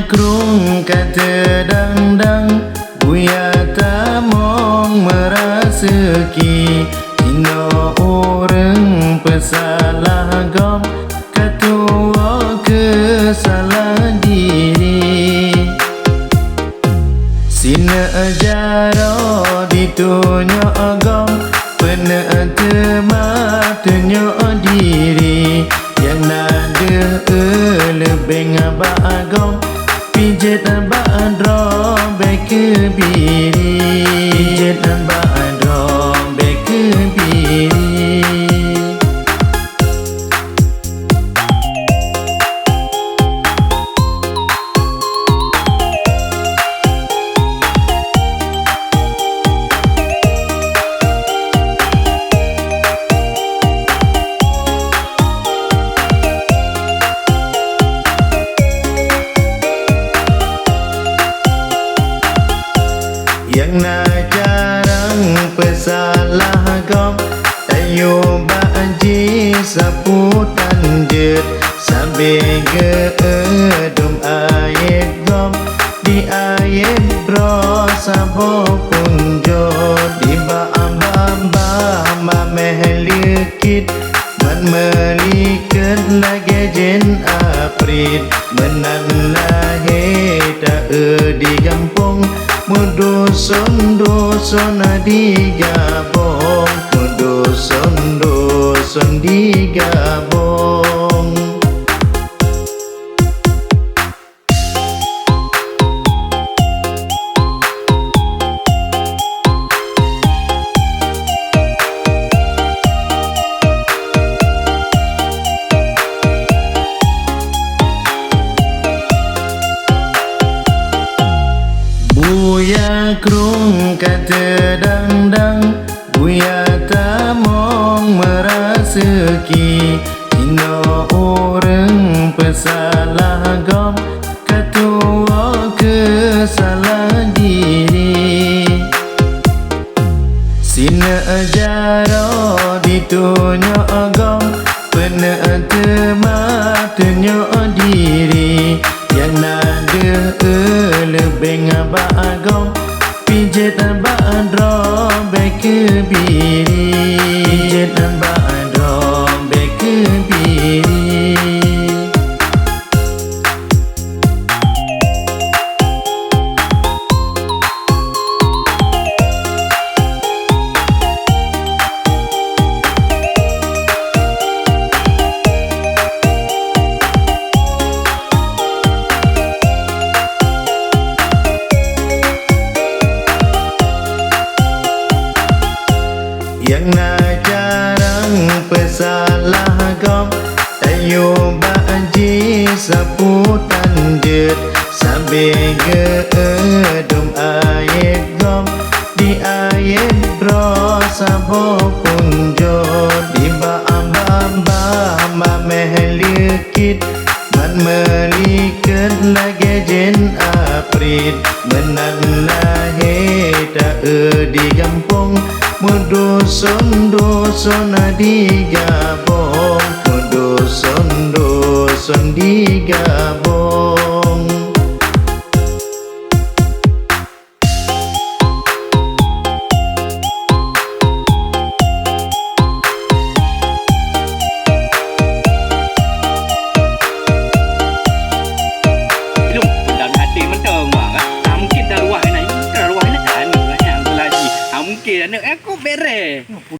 krung kata dang-dang, Buya tamong merasaki, Cina orang pesalah gom, Ketua kesalah diri. Sina jaro ditunjuk agam, Pena temat diri. Yang nada lebih ngabak agam, Pijet abak drobek kebiri. Pijet abak drobek kebiri. Yang nak jarang pesalah gom, Ayo baji saputan jet, Sambil gedum ayat gom, Di ayat bro sabo punjot, Di ba'am-ba'am mamehlikit, Man melikat lagi jen aprit, Menan lahir tak di kampung, Mudusun-dusun di Gabong, Mudusun-dusun di Gabong. Buya krung kata dang-dang, Buya tamong merasaki, Cina orang pesalah gom, Ketua kesalah diri. Sina jaro ditunjuk agam, Pena temat diri. Yang nada lebih ngabak agam, Pijet abak drobek kebiri. Pijet abak drobek kebiri. Yang nak jarang pesalah gom, Ayo baji saputan jet, Sambil gedum ayat gom, Di ayat bro sabo punjot, Di ba'am-ba'am mamehlikit, Man melikat lagi jen aprit, Menan lahir tak di kampung, Mudusun-dusun di Gabong, Mudusun-dusun di Gabong. Mungkin anak aku bere.